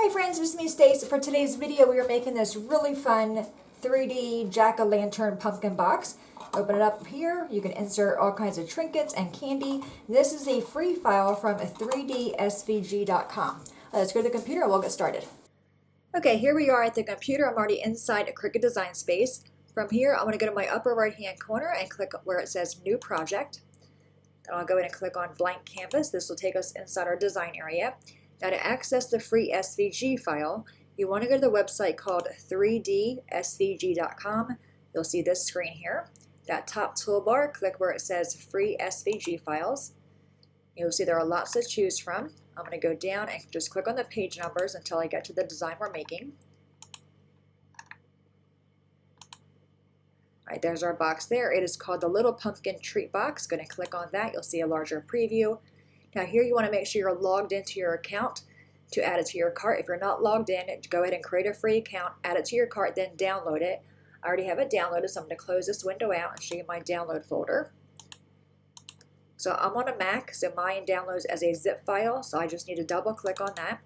Hi friends, it's me Stace. For today's video we are making this really fun 3D jack-o'-lantern pumpkin box. Open it up here, you can insert all kinds of trinkets and candy. This is a free file from 3dsvg.com. Let's go to the computer and we'll get started. Okay, here we are at the computer. I'm already inside a Cricut design space. From here I'm going to go to my upper right hand corner and click where it says New Project. Then I'll go ahead and click on Blank Canvas. This will take us inside our design area. Now to access the free SVG file, you want to go to the website called 3dsvg.com. You'll see this screen here. That top toolbar, click where it says Free SVG Files. You'll see there are lots to choose from. I'm going to go down and just click on the page numbers until I get to the design we're making. All right, there's our box there. It is called the Little Pumpkin Treat Box. Going to click on that. You'll see a larger preview. Now here you want to make sure you're logged into your account to add it to your cart. If you're not logged in, go ahead and create a free account, add it to your cart, then download it. I already have it downloaded, so I'm going to close this window out and show you my download folder. So I'm on a Mac, so mine downloads as a zip file, so I just need to double click on that.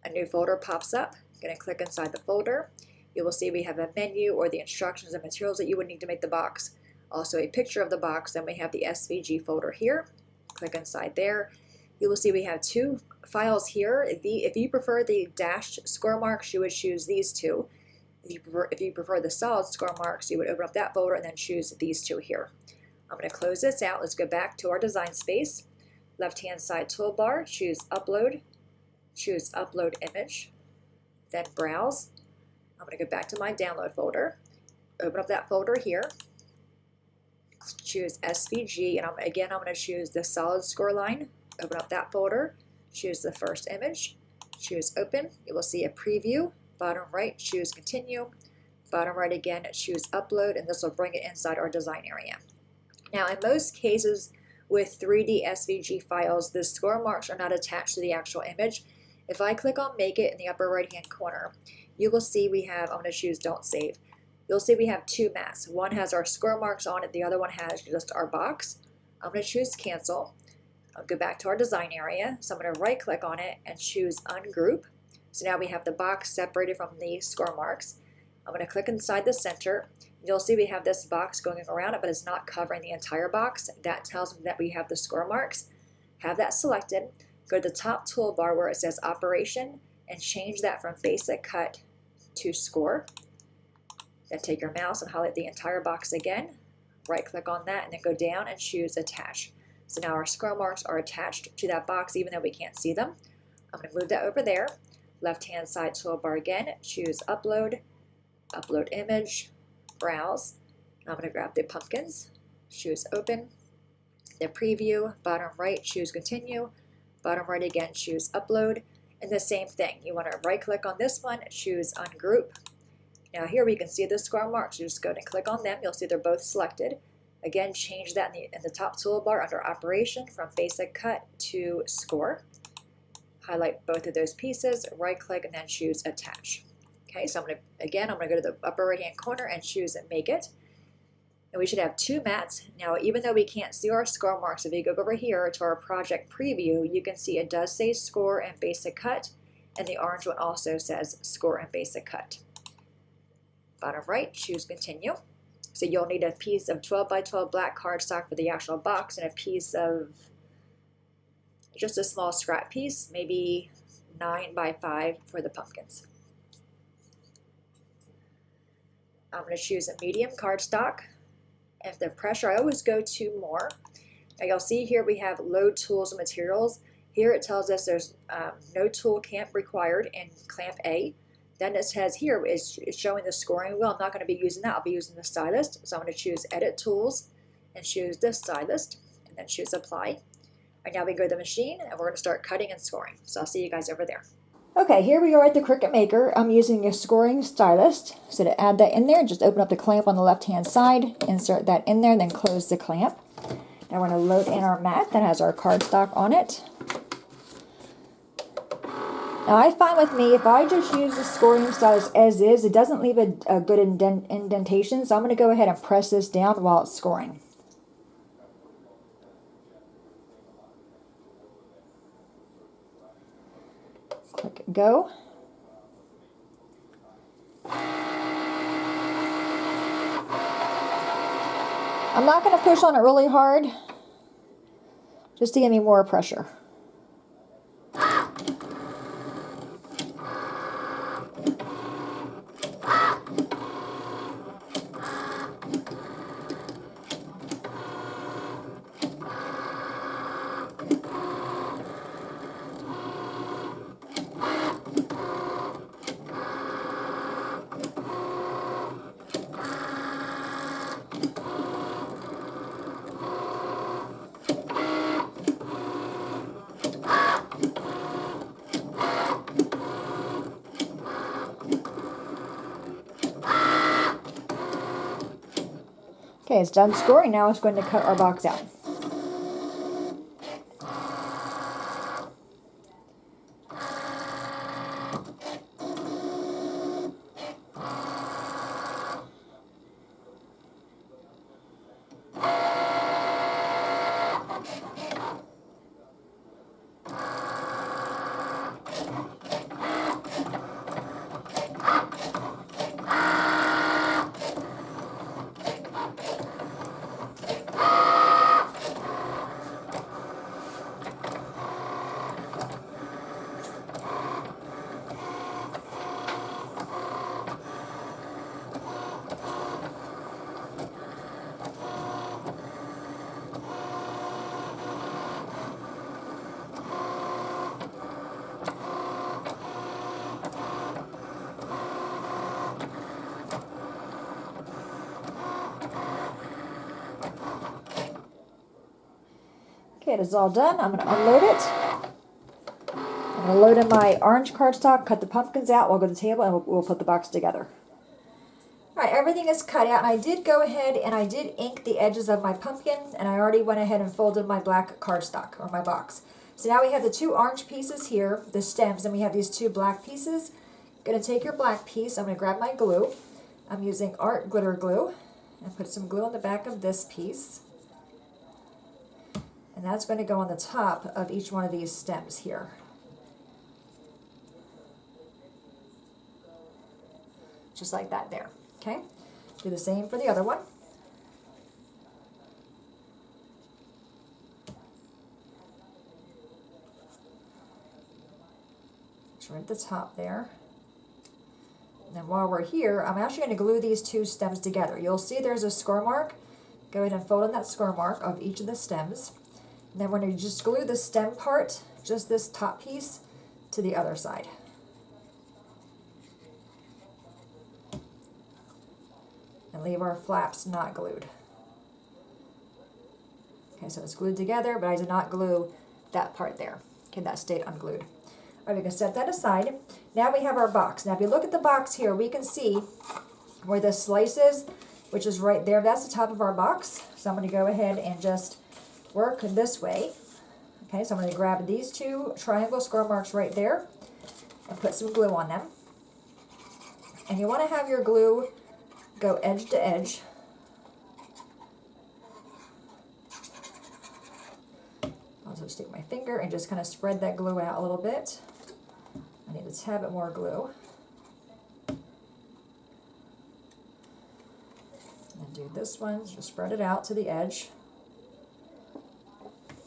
A new folder pops up. I'm going to click inside the folder. You will see we have a menu or the instructions and materials that you would need to make the box. Also a picture of the box, then we have the SVG folder here. Click inside there. You will see we have two files here. If you prefer the dashed score marks, you would choose these two. If you prefer the solid score marks, you would open up that folder and then choose these two here. I'm going to close this out. Let's go back to our design space. Left-hand side toolbar, choose Upload Image, then Browse. I'm going to go back to my download folder. Open up that folder here. Choose SVG, and I'm going to choose the solid score line. Open up that folder, choose the first image, choose Open. You will see a preview. Bottom right, choose Continue. Bottom right again, choose Upload, and this will bring it inside our design area. Now, in most cases with 3D SVG files, the score marks are not attached to the actual image. If I click on Make It in the upper right-hand corner, you will see we have, I'm going to choose Don't Save. You'll see we have two mats. One has our score marks on it, the other one has just our box. I'm going to choose Cancel. I'll go back to our design area. So I'm going to right click on it and choose Ungroup. So now we have the box separated from the score marks. I'm going to click inside the center. You'll see we have this box going around it, but it's not covering the entire box. That tells me that we have the score marks. Have that selected. Go to the top toolbar where it says Operation and change that from Basic Cut to Score. Then take your mouse and highlight the entire box again. Right click on that and then go down and choose Attach. So now our score marks are attached to that box even though we can't see them. I'm going to move that over there. Left hand side toolbar again, choose Upload Image, Browse. I'm going to grab the pumpkins, choose Open. The preview, bottom right, choose Continue. Bottom right again, choose Upload. And the same thing, you want to right click on this one, choose Ungroup. Now here we can see the score marks. You just go and click on them. You'll see they're both selected. Again, change that in the top toolbar under Operation from Basic Cut to Score. Highlight both of those pieces, right click, and then choose Attach. Okay, so I'm going to go to the upper right hand corner and choose Make It. And we should have two mats. Now, even though we can't see our score marks, if you go over here to our project preview, you can see it does say Score and Basic Cut, and the orange one also says Score and Basic Cut. Bottom right, choose Continue. So you'll need a piece of 12 by 12 black cardstock for the actual box and a piece of just a small scrap piece, maybe 9 by 5 for the pumpkins. I'm going to choose a medium cardstock. And the pressure, I always go to more. Now you'll see here we have Load Tools and Materials. Here it tells us there's no tool clamp required in clamp A. Then it says here it's showing the scoring wheel. I'm not going to be using that. I'll be using the stylist. So I'm going to choose Edit Tools and choose the stylist and then choose Apply. Right now we go to the machine and we're going to start cutting and scoring. So I'll see you guys over there. Okay, here we are at the Cricut Maker. I'm using a scoring stylist. So to add that in there, just open up the clamp on the left-hand side, insert that in there, then close the clamp. Now we're going to load in our mat that has our cardstock on it. Now I find with me, if I just use the scoring stylus as is, it doesn't leave a good indentation, so I'm going to go ahead and press this down while it's scoring. Click Go. I'm not going to push on it really hard, just to give me more pressure. Okay, it's done scoring. Now it's going to cut our box out. Okay, it is all done. I'm going to unload it. I'm going to load in my orange cardstock, cut the pumpkins out, we'll go to the table, and we'll put the box together. Alright, everything is cut out, and I did go ahead and I did ink the edges of my pumpkin, and I already went ahead and folded my black cardstock, or my box. So now we have the two orange pieces here, the stems, and we have these two black pieces. I'm going to take your black piece, I'm going to grab my glue. I'm using art glitter glue, and put some glue on the back of this piece. And that's going to go on the top of each one of these stems here. Just like that there, okay? Do the same for the other one. It's right at the top there. And then while we're here, I'm actually going to glue these two stems together. You'll see there's a score mark. Go ahead and fold in that score mark of each of the stems. And then we're going to just glue the stem part, just this top piece, to the other side. And leave our flaps not glued. Okay, so it's glued together, but I did not glue that part there. Okay, that stayed unglued. All right, we can set that aside. Now we have our box. Now if you look at the box here, we can see where the slice is, which is right there. That's the top of our box. So I'm going to go ahead and just work this way. Okay, so I'm going to grab these two triangle score marks right there and put some glue on them. And you want to have your glue go edge to edge. I'll just take my finger and just kind of spread that glue out a little bit. I need a tad bit more glue. And do this one, just spread it out to the edge.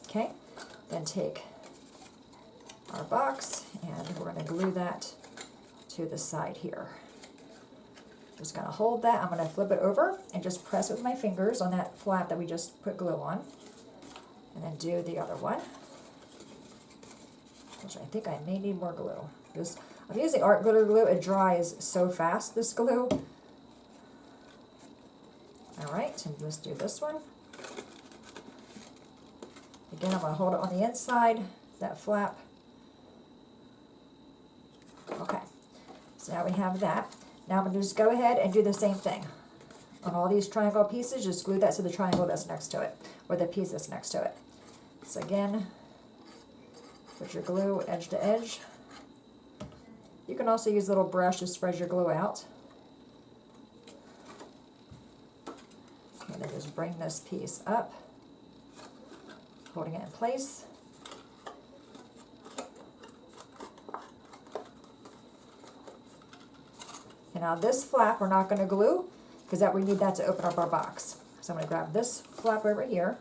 Okay, then take our box and we're going to glue that to the side here. Just going to hold that. I'm going to flip it over and just press with my fingers on that flap that we just put glue on. And then do the other one, which I think I may need more glue. I'm using art glitter glue. It dries so fast, this glue. All right, and let's do this one. Again, I'm going to hold it on the inside, that flap. Okay, so now we have that. Now I'm going to just go ahead and do the same thing. On all these triangle pieces, just glue that to the triangle that's next to it, or the piece that's next to it. So again, put your glue edge to edge. You can also use a little brush to spread your glue out. Okay, then just bring this piece up, holding it in place. And now this flap we're not going to glue because we need that to open up our box. So I'm going to grab this flap over here.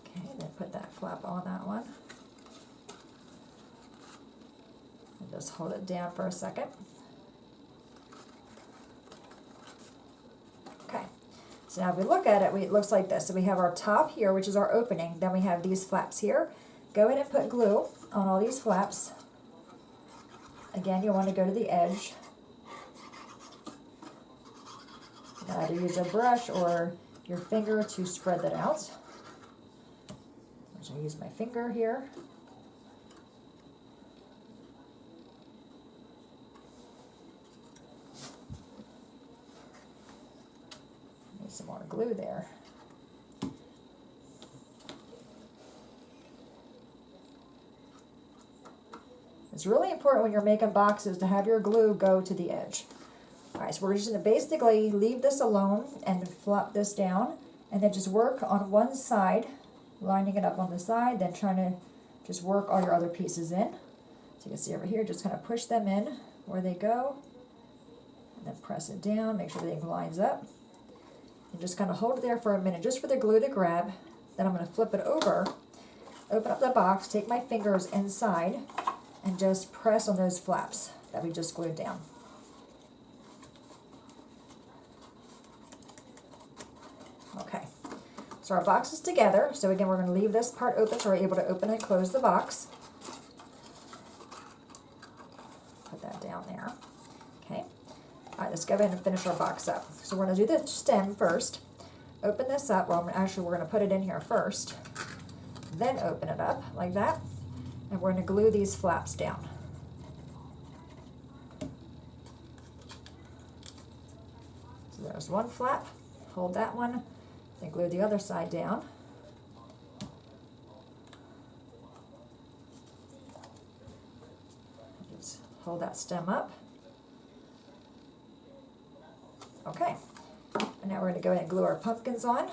Okay, then put that flap on that one. And just hold it down for a second. Okay, so now if we look at it, it looks like this. So we have our top here, which is our opening. Then we have these flaps here. Go in and put glue on all these flaps. Again, you want to go to the edge. You can either use a brush or your finger to spread that out. I'm going to use my finger here. Need some more glue there. It's really important when you're making boxes to have your glue go to the edge. Alright, so we're just going to basically leave this alone and flop this down, and then just work on one side, lining it up on the side, then trying to just work all your other pieces in. So you can see over here, just kind of push them in where they go, and then press it down, make sure everything lines up, and just kind of hold it there for a minute just for the glue to grab. Then I'm going to flip it over, open up the box, take my fingers inside, and just press on those flaps that we just glued down. Okay, so our box is together. So again, we're going to leave this part open so we're able to open and close the box. Put that down there. Okay, all right, let's go ahead and finish our box up. So we're going to do the stem first. Open this up. Well, actually, we're going to put it in here first. Then open it up like that. And we're going to glue these flaps down. So there's one flap. Hold that one. Then glue the other side down. Just hold that stem up. Okay. And now we're going to go ahead and glue our pumpkins on.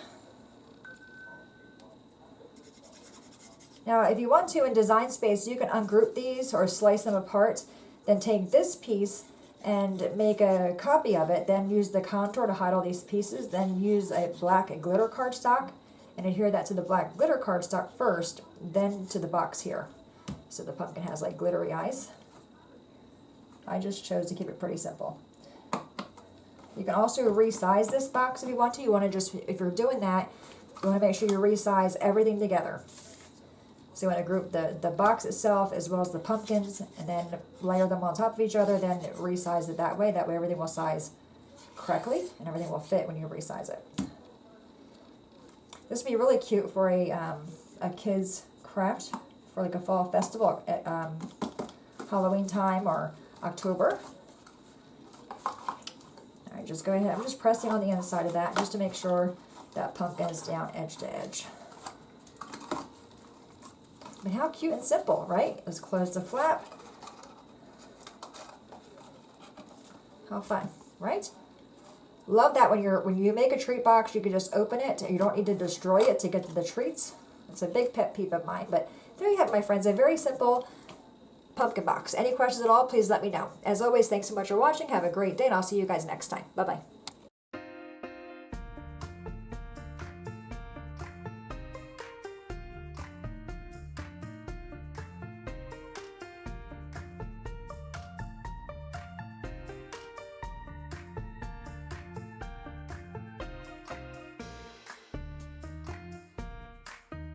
Now, if you want to, in Design Space, you can ungroup these or slice them apart. Then take this piece and make a copy of it. Then use the contour to hide all these pieces. Then use a black glitter cardstock and adhere that to the black glitter cardstock first, then to the box here. So the pumpkin has like glittery eyes. I just chose to keep it pretty simple. You can also resize this box if you want to. You want to just, if you're doing that, you want to make sure you resize everything together. So you want to group the box itself as well as the pumpkins, and then layer them on top of each other, then resize it that way. That way everything will size correctly and everything will fit when you resize it. This would be really cute for a kid's craft for like a fall festival at Halloween time or October. Alright, just go ahead. I'm just pressing on the inside of that just to make sure that pumpkin is down edge to edge. But how cute and simple, right? Let's close the flap. How fun, right? Love that when you make a treat box, you can just open it and you don't need to destroy it to get to the treats. It's a big pet peeve of mine. But there you have it, my friends, a very simple pumpkin box. Any questions at all, please let me know. As always, thanks so much for watching. Have a great day, and I'll see you guys next time. Bye-bye.